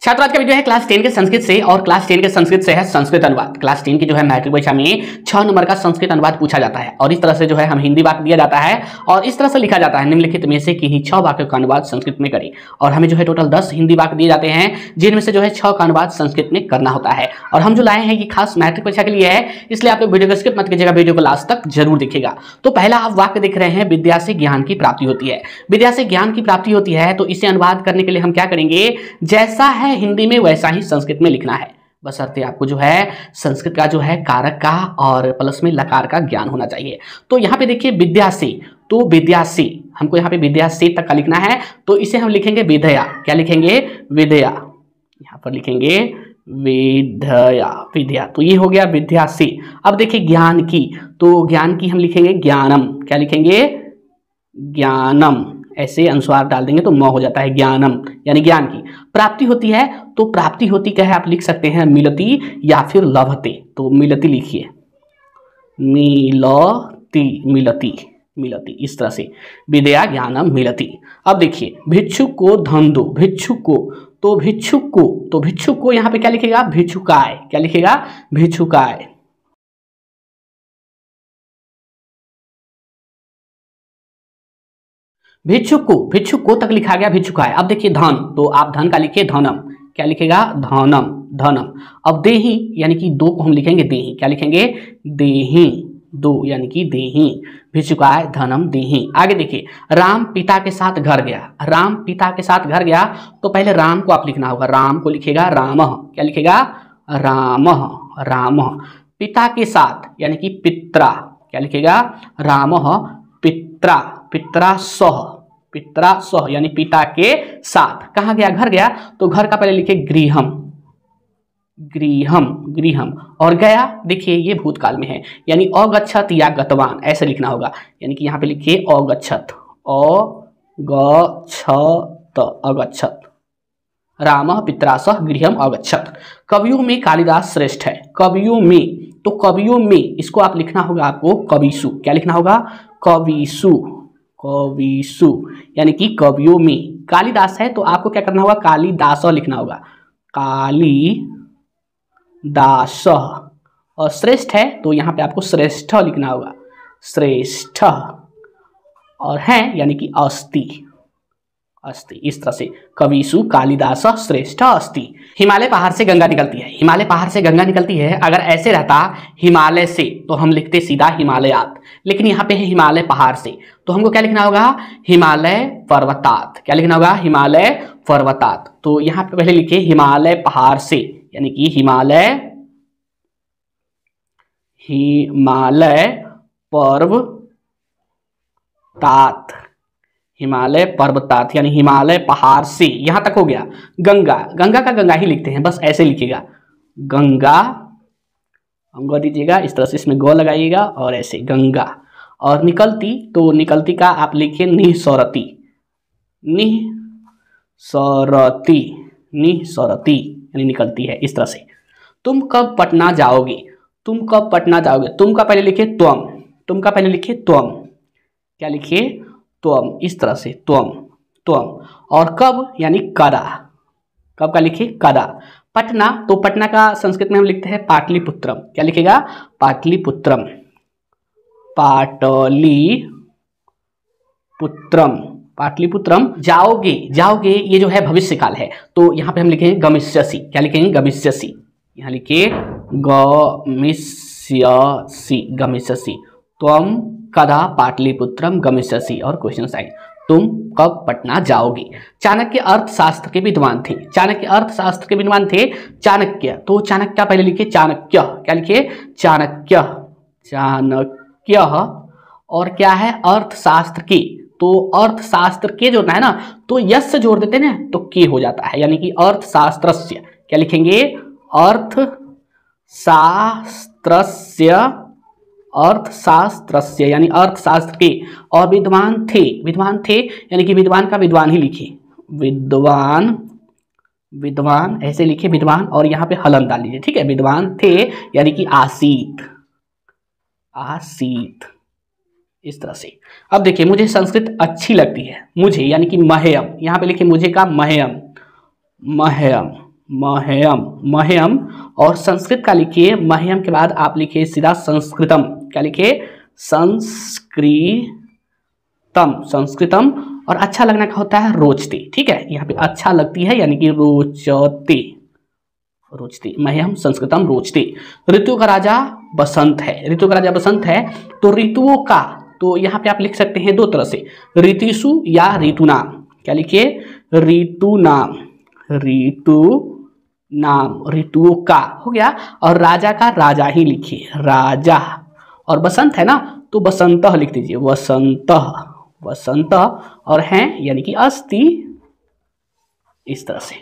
छात्रों, आज का वीडियो है क्लास 10 के संस्कृत से और क्लास 10 के संस्कृत से है संस्कृत अनुवाद। क्लास 10 की जो है मैट्रिक परीक्षा में 6 नंबर का संस्कृत अनुवाद पूछा जाता है और इस तरह से जो है हम हिंदी वाक्य दिया जाता है और इस तरह से लिखा जाता है निम्नलिखित में से किन्हीं 6 वाक्यों का अनुवाद संस्कृत में करें। और हमें जो है टोटल 10 हिंदी वाक्य दिए जाते हैं जिनमें से जो है 6 का अनुवाद संस्कृत में करना होता है। और हम जो लाए हैं ये खास मैट्रिक परीक्षा के लिए है, इसलिए आप लोग वीडियो को स्किप मत कीजिएगा, वीडियो को लास्ट तक जरूर देखिएगा। तो पहला आप वाक्य देख रहे हैं, विद्या से ज्ञान की प्राप्ति होती है। विद्या से ज्ञान की प्राप्ति होती है तो इसे अनुवाद करने के लिए हम क्या करेंगे, जैसा है हिंदी में वैसा ही संस्कृत में लिखना है। बशर्ते आपको जो है संस्कृत का जो है कारक का और प्लस में लकार का ज्ञान होना चाहिए। तो यहाँ पे देखिए विद्या से, तो विद्या से हमको यहाँ पे विद्या से तक का लिखना है तो इसे हम लिखेंगे विद्या। क्या लिखेंगे? विद्या। यहाँ पर लिखेंगे विद्या, विद्या। तो ये हो गया विद्या से। अब देखिए ज्ञान की, तो ज्ञान की हम लिखेंगे ज्ञानम। क्या लिखेंगे? ज्ञानम। ऐसे अनुस्वार डाल देंगे तो म हो जाता है, ज्ञानम यानी ज्ञान की। प्राप्ति होती है तो प्राप्ति होती क्या है, आप लिख सकते हैं मिलती या फिर लभते। तो मिलती लिखिए, मिलती, मिलती, मिलती, इस तरह से विद्या ज्ञानम मिलती। अब देखिए भिक्षुक को धन दो, भिक्षुक को, तो भिक्षुक को, तो भिक्षुक को यहाँ पे क्या लिखेगा? भिक्षुकाय। क्या लिखेगा? भिक्षुकाय। भिक्षुक को तक लिखा गया भिक्षुकाय। अब देखिए धन, तो आप धन का लिखिए धनम। क्या लिखेगा? धनम, धनम। अब देही यानी कि दो को हम लिखेंगे देही। क्या लिखेंगे? देही, दो यानी कि देही। भिक्षुकाय धनम देही। आगे देखिए राम पिता के साथ घर गया। राम पिता के साथ घर गया तो पहले राम को आप लिखना होगा, राम को लिखेगा रामः। क्या लिखेगा? रामः, रामः। पिता के साथ यानी कि पित्रा। क्या लिखेगा? रामः पित्रा, पित्रा सह, पित्रा सह यानी पिता के साथ। कहाँ गया? घर गया तो घर का पहले लिखे गृहम, गृहम, गृहम। और गया देखिए ये भूतकाल में है यानी अगच्छत या गतवान, ऐसे लिखना होगा। यानी कि यहाँ पे लिखिए अगच्छत, अगच्छत, अगच्छत। रामः पित्रा सह गृहम अगच्छत। कवियों में कालिदास श्रेष्ठ है। कवियों में, तो कवियों में इसको आप लिखना होगा आपको कविसु। क्या लिखना होगा? कविसु, कविसु यानी कि कवियों में। कालिदास है तो आपको क्या करना होगा? कालिदास लिखना होगा, कालिदास। और श्रेष्ठ है तो यहाँ पे आपको श्रेष्ठ लिखना होगा, श्रेष्ठ। और है यानी कि अस्ति, अस्ति। इस तरह से कविसु कालिदास श्रेष्ठ अस्ति। हिमालय पहाड़ से गंगा निकलती है। हिमालय पहाड़ से गंगा निकलती है, अगर ऐसे रहता हिमालय से तो हम लिखते सीधा हिमालयात, लेकिन यहाँ पे है हिमालय पहाड़ से तो हमको क्या लिखना होगा? हिमालय पर्वतात। क्या लिखना होगा? हिमालय पर्वतात। तो यहाँ पे पहले लिखिए हिमालय पहाड़ से यानी कि हिमालय, हिमालय पर्वतात, हिमालय पर्वतात यानी हिमालय पहाड़ से। यहां तक हो गया। गंगा, गंगा का गंगा ही लिखते हैं, बस ऐसे लिखिएगा गंगा, गो दीजिएगा इस तरह से, इसमें गो लगाइएगा और ऐसे गंगा। और निकलती, तो निकलती का आप लिखिए निसरती, निसरती, निसरती यानी निकलती है, इस तरह से। तुम कब पटना जाओगे? तुम कब पटना जाओगे? तुम का पहले लिखिए त्वम, तुम का पहले लिखिए त्वम। क्या लिखिए? त्वम, इस तरह से त्वम, त्वम। और कब यानी कदा। कब का लिखिए? कदा। पटना, तो पटना का संस्कृत में हम लिखते हैं पाटलिपुत्रम। क्या लिखेगा? पाटलिपुत्रम, पाटलिपुत्रम, पाटलिपुत्रम। जाओगे, जाओगे ये जो है भविष्य काल है तो यहाँ पे हम लिखेंगे गमिष्यसि। क्या लिखेंगे? गमिष्यसि। यहाँ लिखिए गमिष्यसि, गमिष्यसि। त्वम कदा पाटलिपुत्रम गमिष्यसि। और क्वेश्चन साइन, तुम कब पटना जाओगे? चाणक्य अर्थशास्त्र के विद्वान थे। चाणक्य अर्थशास्त्र के विद्वान थे। चाणक्य, तो चाणक्य पहले लिखिए चाणक्य। क्या लिखिए? चाणक्य, चाणक्य। और क्या है? अर्थशास्त्र के, तो अर्थशास्त्र के जो है ना तो यश से जोड़ देते ना तो के हो जाता है यानी कि अर्थशास्त्रस्य। क्या लिखेंगे? अर्थशास्त्रस्य, अर्थशास्त्रस्य यानी अर्थशास्त्र के। और विद्वान थे, विद्वान थे यानी कि विद्वान का विद्वान ही लिखिए, विद्वान, विद्वान ऐसे लिखिए विद्वान। और यहाँ पे हलन डाल लीजिए, ठीक है? विद्वान थे यानी कि आसीत, आसीत, इस तरह से। अब देखिए मुझे संस्कृत अच्छी लगती है, मुझे यानी कि मह्यम। यहाँ पे लिखिए मुझे का मह्यम, मह्यम, मह्यम, मह्यम। और संस्कृत का लिखिए, मह्यम के बाद आप लिखिए सीधा संस्कृतम। क्या लिखिए? संस्कृतम, संस्कृतम। और अच्छा लगना का होता है रोचते। ठीक है, यहाँ पे अच्छा लगती है यानी कि रोचते, रोचते। मह्यम संस्कृतम रोचते। ऋतु का राजा बसंत है, ऋतु का राजा बसंत है। तो ऋतुओं का, तो यहाँ पे आप लिख सकते हैं दो तरह से, ऋतुषु या ऋतुनाम। क्या लिखिए? ऋतुनाम, ऋतु नाम, ऋतुओं का हो गया। और राजा का राजा ही लिखिए, राजा। और बसंत है ना, तो बसंत लिख दीजिए, वसंत, वसंत। और हैं यानी कि अस्ति, इस तरह से।